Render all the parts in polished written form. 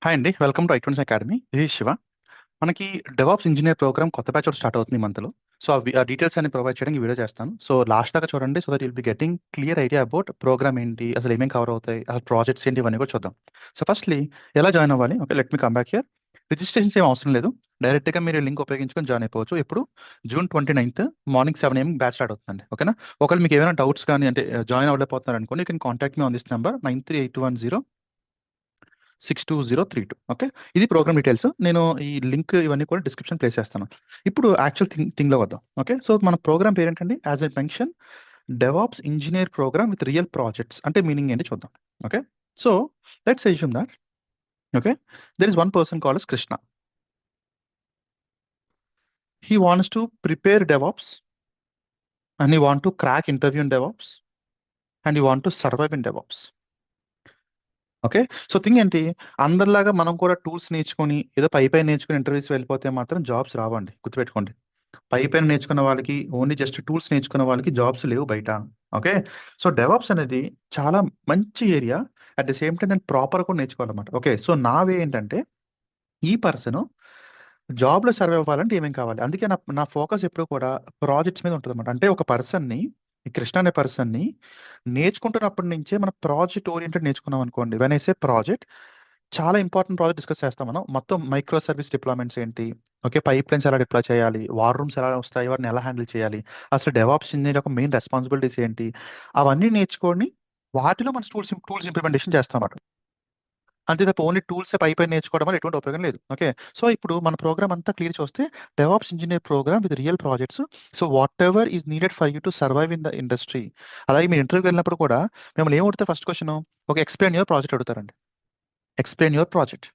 Hi అండి, welcome to ఐట్వన్స్ academy. ఇది శివ. మనకి డెవాప్స్ ఇంజనీర్ ప్రోగ్రామ్ కొత్త బ్యాచ్ ఒకటి స్టార్ట్ అవుతుంది ఈ మంత్లో. సో ఆ డీటెయిల్స్ అన్ని ప్రొవైడ్ చేయడానికి వీడియో చేస్తాను. సో లాస్ట్ దాకా చూడండి, so that will be getting clear idea about programme ఏంటి, అసలు ఏమేమి కవర్ అవుతాయి, అసలు ప్రాజెక్ట్స్ ఏంటి, ఇవన్నీ కూడా చూద్దాం. సో ఫస్ట్లీ ఎలా జాయిన్ అవ్వాలి? Okay, let me come back here. Registrations ఏం అవసరం లేదు. డైరెక్ట్గా మీరు లింక్ ఉపయోగించుకొని జాయిన్ అయిపోవచ్చు. ఇప్పుడు June 29th morning 7 AM batch start అవుతుందండి. ఓకేనా? ఒకవేళ మీకు ఏమైనా డౌట్స్ కానీ అంటే జాయిన్ అవ్వలేకపోతున్నారు అనుకోండి, you can contact me on this number 9381062032. Okay, ఇది ప్రోగ్రామ్ డీటెయిల్స్. నేను ఈ లింక్ ఇవన్నీ కూడా డిస్క్రిప్షన్ ప్లేస్ చేస్తాను. ఇప్పుడు యాక్చువల్ థింగ్లో వద్దాం. ఓకే, సో మన ప్రోగ్రామ్ పేరేంటండి? As I mention, DevOps engineer programme with real projects. అంటే మీనింగ్ ఏంటి చూద్దాం. Okay, so let's assume that okay there is one person called as Krishna. He wants to prepare DevOps, and he want to crack interview in DevOps, and he want to survive in DevOps. Okay, so thing ఏంటి, అందరిలాగా మనం కూడా tools నేర్చుకొని ఏదో పై నేర్చుకుని interviews వెళ్ళిపోతే మాత్రం jobs రావండి, గుర్తుపెట్టుకోండి. పైన నేర్చుకున్న వాళ్ళకి, ఓన్లీ జస్ట్ టూల్స్ నేర్చుకున్న వాళ్ళకి జాబ్స్ లేవు బయట. ఓకే, సో డెవాప్స్ అనేది చాలా మంచి area. At the same time దాన్ని ప్రాపర్ కూడా నేర్చుకోవాలన్నమాట. ఓకే, సో నా వే ఏంటంటే, ఈ పర్సన్ జాబ్లో సర్వే అవ్వాలంటే ఏమేం కావాలి, అందుకే నా నా ఫోకస్ ఎప్పుడు కూడా ప్రాజెక్ట్స్ మీద ఉంటుంది అనమాట. అంటే ఒక పర్సన్ని, ఈ కృష్ణ అనే పర్సన్ని నేర్చుకుంటున్నప్పటి నుంచే మనం ప్రాజెక్ట్ ఓరియంటెడ్ నేర్చుకున్నాం అనుకోండి. వెన్ ఐ సే ప్రాజెక్ట్, చాలా ఇంపార్టెంట్ ప్రాజెక్ట్ డిస్కస్ చేస్తాం మనం. మొత్తం మైక్రో సర్వీస్ డిప్లాయ్మెంట్స్ ఏంటి, ఓకే, పైప్ లైన్స్ ఎలా డిప్లాయ్ చేయాలి, వార్ రూమ్స్ ఎలా వస్తాయి, వాటిని ఎలా హ్యాండిల్ చేయాలి, అసలు డెవాప్స్ ఇంజనీర్ యొక్క మెయిన్ రెస్పాన్సిబిలిటీస్ ఏంటి, అవన్నీ నేర్చుకొని వాటిలో మన టూల్స్ ఇంప్లిమెంటేషన్ చేస్తాం అన్నమాట. అంతే తప్ప ఓన్లీ టూల్స్ పైన నేర్చుకోవడం వల్ల ఎటువంటి ఉపయోగం లేదు. ఓకే, సో ఇప్పుడు మన ప్రోగ్రామ్ అంతా క్లియర్ చూస్తే, DevOps engineer programme with real projects. So whatever is needed for you to survive in the industry. అలాగే మీరు ఇంటర్వ్యూకి వెళ్ళినప్పుడు కూడా మిమ్మల్ని ఏం అడుగుతారు? ఫస్ట్ క్వశ్చన్, ఒక ఎక్స్ప్లెయిన్ యువర్ ప్రాజెక్ట్ అడుగుతారండి. Explain your project.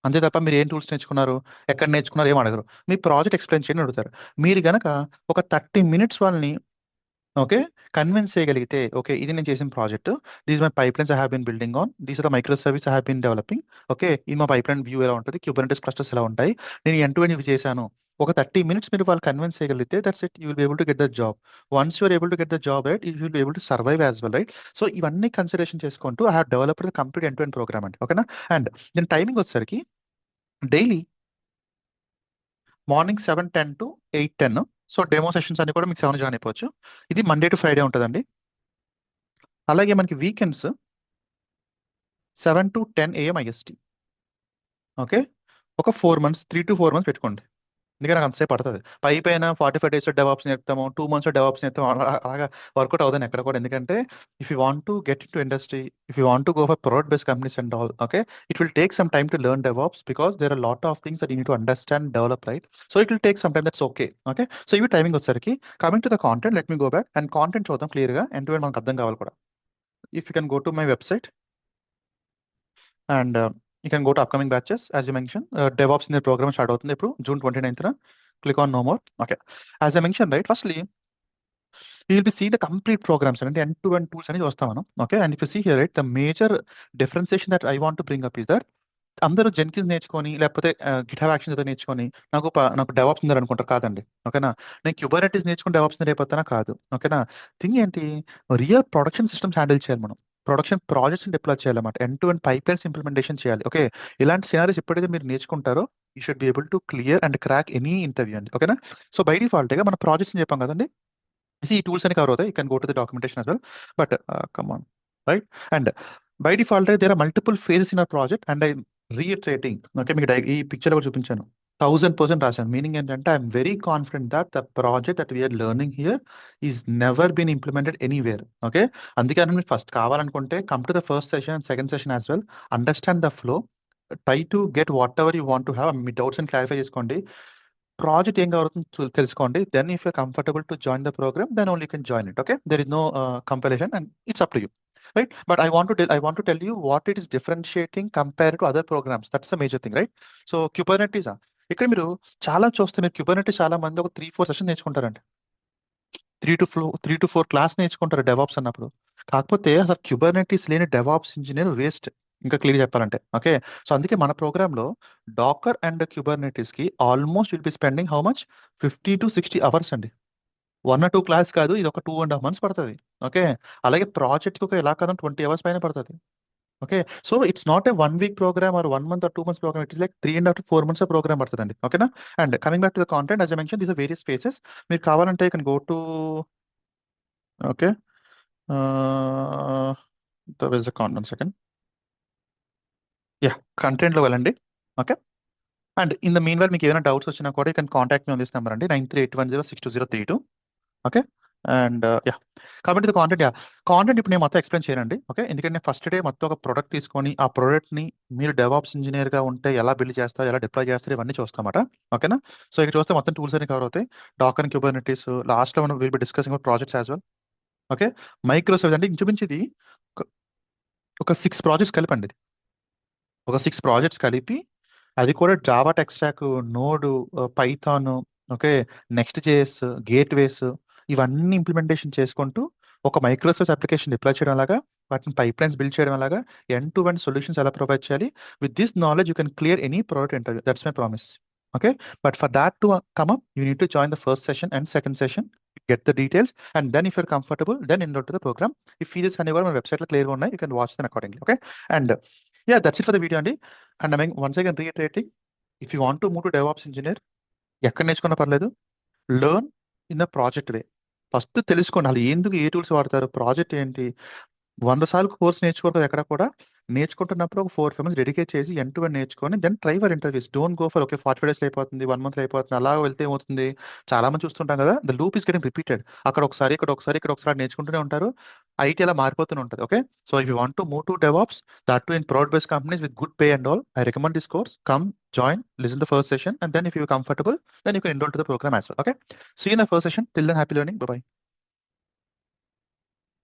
అంతే తప్ప మీరు ఏం టూల్స్ నేర్చుకున్నారు, ఎక్కడ నేర్చుకున్నారు ఏం అడగరు. మీ ప్రాజెక్ట్ ఎక్స్ప్లెయిన్ చేయండి అడుగుతారు. మీరు గనక ఒక 30 minutes వాళ్ళని ఓకే కన్విన్స్ చేయగలిగితే, ఓకే ఇది నేను చేసిన project, these my pipelines I have been building on, these are the micro service I have been developing. Okay, ఇది మా పైప్ లైన్ వ్యూ ఎలా ఉంటుంది, క్యూబర్నెటిస్ క్లస్టర్స్ ఎలా ఉంటాయి, నేను ఎండ్ టు ఎండ్ ఇవి చేశాను. ఒక 30 minutes మీరు వాళ్ళు కన్విన్స్ చేయగలిగితే, that's it, you will be able to get the job. Once you are able to get the job, right, you will be able to survive as well, right. So ఇవన్నీ consideration చేసుకుంటూ I have developed the complete end to end programme అండి. ఓకేనా? And దీని timing వచ్చేసరికి daily morning 7:10 to 8:10. So demo sessions అన్ని కూడా మీకు 7 join అయిపోవచ్చు. ఇది మండే టు ఫ్రైడే ఉంటుందండి. అలాగే మనకి weekends 7 to 10 AM IST. Okay, ఒక 4 months, 3 to 4 months పెట్టుకోండి. ఎందుకంటే నాకు అంతసేపు పడుతుంది. పైన 45 days డెవాప్స్ నేర్పుతాము, 2 months డెవాప్స్ నేర్పుతాము, అలాగా వర్కౌట్ అవుతుంది ఎక్కడ కూడా. ఎందుకంటే if you want to get in to industry, if you want to go for product based companies and all, okay, it will take some time to learn DevOps because there are lot of things that you need to understand, develop, right. So it will take some time, that's okay. Okay, so ఇవి timing వచ్చేసరికి. Coming to the content, let me go back and content చూద్దాం క్లియర్గా, end to end మనకు అర్థం కావాలి కూడా. If you can go to my website and you can go to upcoming batches. As you mentioned, DevOps in the program start అవుతుంది ఇప్పుడు June 29th. Click on no more. Okay, as I mentioned, right, firstly you will be see the complete programs and end to end tools అని చూస్తాం మనం. Okay, and if you see here, right, the major differentiation that I want to bring up is that అందరూ Jenkins నేర్చుకొని లేకపోతే GitHub actions ఏదో నేర్చుకొని నాకు DevOps ఉందని అనుకుంటారు. కాదండి. ఓకేనా? నేను క్యూబర్నెటిస్ నేర్చుకుని డెవాప్స్ రేపొద్దున కాదు. ఓకేనా? థింగ్ ఏంటి, రియల్ ప్రొడక్షన్ సిస్టమ్స్ హ్యాండిల్ చేయాలి మనం. ప్రొడక్షన్ ప్రాజెక్ట్స్ డిప్లాయ్ చేయాలన్నమాట. End to end pipelines implementation చేయాలి. ఓకే, ఇలాంటి సినారీస్ ఎప్పుడైతే మీరు నేర్చుకుంటారో, you should be able to clear and crack any interview అండి. ఓకేనా? సో బై డిఫాల్ట్ గా మన ప్రాజెక్ట్స్ చెప్పాం కదండి, ఈ టూల్స్ అని కవర్ అవుతాయి. You can go to the documentation as well. But come on, right. And by default there are multiple phases in our project and I reiterating. Okay, మీకు ఈ picture కూడా చూపించాను, 1000% రాశాను. మీనింగ్ ఏంటంటే I'm very confident that the project that we're learning here is never been implemented anywhere. Okay, అందుకని మీరు first కావాలనుకుంటే come to the first session and second session as well, understand the flow, try to get whatever you want to have. మీ doubts అని clarify చేసుకోండి, project ఏం కావాలో తెలుసుకోండి. Then if you're comfortable to join the programme, then only can join it. Okay, there is no compulsion and it's up to you, right. But I want to tell you what it is differentiating compare to other programmes. That's the major thing, right. So Kubernetes ఇక్కడ మీరు చాలా చూస్తే, మీరు Kubernetes చాలా మంది ఒక 3-4 session నేర్చుకుంటారండి. 3 to 4 class నేర్చుకుంటారు DevOps అన్నప్పుడు. కాకపోతే అసలు క్యూబర్నెటీస్ లేని డెవాప్స్ ఇంజనీర్ వేస్ట్, ఇంకా క్లియర్ చెప్పాలంటే. ఓకే, సో అందుకే మన ప్రోగ్రామ్ లో డాకర్ అండ్ క్యూబర్నెటీస్ కి almost will be spending how much, 50 to 60 hours అండి. 1 or 2 క్లాస్ కాదు, ఇది ఒక 2.5 months పడుతుంది. ఓకే, అలాగే ప్రాజెక్ట్ కి ఒక ఎలా కాదు 20 hours పైన పడుతుంది. Okay, so it's not a 1 week program or 1 month or 2 months program. It is like 3.5 to 4 months of program పడుతుందండి. ఓకేనా? And coming back to the content, as I mentioned, these are various phases. మీరు కావాలంటే you can go to, okay, there is a content second. Yeah, content లో వెళ్ళండి. Okay, and in the mean while మీకు ఏమైనా doubts వచ్చినా కూడా you can contact me on this number అండి, 9381062032. Okay, and yeah, కాబట్టి ఇది కాంటెంట్. యా, కాంటెంట్ ఇప్పుడు నేను మొత్తం ఎక్స్ప్లెయిన్ చేయనండి. ఓకే, ఎందుకంటే నేను ఫస్ట్ డే మొత్తం ఒక ప్రోడక్ట్ తీసుకొని ఆ ప్రోడక్ట్ ని మీరు డెవాప్స్ ఇంజనీర్ గా ఉంటే ఎలా బిల్డ్ చేస్తారు, ఎలా డిప్లాయ్ చేస్తారు, ఇవన్నీ చూస్తామట. ఓకేనా? సో ఇక్కడ చూస్తే మొత్తం టూల్స్ అన్ని కవర్ అవుతాయి. డాకర్, క్యూబర్నెటీస్, లాస్ట్ లో మనం will be discussing projects as well. Okay, micro service అంటే ఇంచుమించి ఇది ఒక ఒక 6 ప్రాజెక్ట్స్ కలిపండి. ఒక 6 ప్రాజెక్ట్స్ కలిపి, అది కూడా Java tech stock, node, Python, okay, next JS, gateways, ఇవన్నీ ఇంప్లిమెంటేషన్ చేసుకుంటూ ఒక మైక్రోసర్వీస్ అప్లికేషన్ డిప్లాయ్ చేయడం లాగా, వాటిని పైప్ లైన్స్ బిల్డ్ చేయడం లాగా, ఎండ్ టు ఎండ్ సొల్యూషన్స్ ఎలా ప్రొవైడ్ చేయాలి. With this knowledge you can clear any product interview. That's my promise. Okay, but for that to come up, you need to join the first session and second session, get the details, and then if you're comfortable then enrol to the programme. ఈ fees అన్ని కూడా మన వెబ్సైట్లో క్లియర్గా ఉన్నాయి. You can watch then accordingly. Okay, and yeah, that's it for the video అండి. And I once again reiterating, if you want to move to DevOps engineer, ఎక్కడ నేర్చుకున్నా పర్లేదు, learn in the project way. First తెలుసుకోండి వాళ్ళు ఎందుకు ఏ tools వాడతారు, project ఏంటి. 100 సార్లు కోర్స్ నేర్చుకోవడం ఎక్కడ కూడా, నేర్చుకుంటున్నప్పుడు ఒక 4-5 months డెడికేట్ చేసి ఎండ్ టు ఎండ్ నేర్చుకొని then try for interviews. Don't go for okay 45 days అయిపోతుంది, 1 month అయిపోతుంది, అలా వెళ్తే ఏమవుతుంది, చాలా మంది చూస్తుంటాం కదా, the loop is getting repeated. అక్కడ ఒకసారి, ఇక్కడ ఒకసారి, ఇక్కడ ఒకసారి నేర్చుకుంటూనే ఉంటారు. ఐటీ అలా మారిపోతూనే ఉంటుంది. Okay, so if you want to move to DevOps, that to in proud based companies with good pay and all, I recommend this course. Come, join, listen to the first session, and then if you're comfortable, then you can enroll to the program as well. Okay, see you in the first session. Till then, happy learning. Bye bye.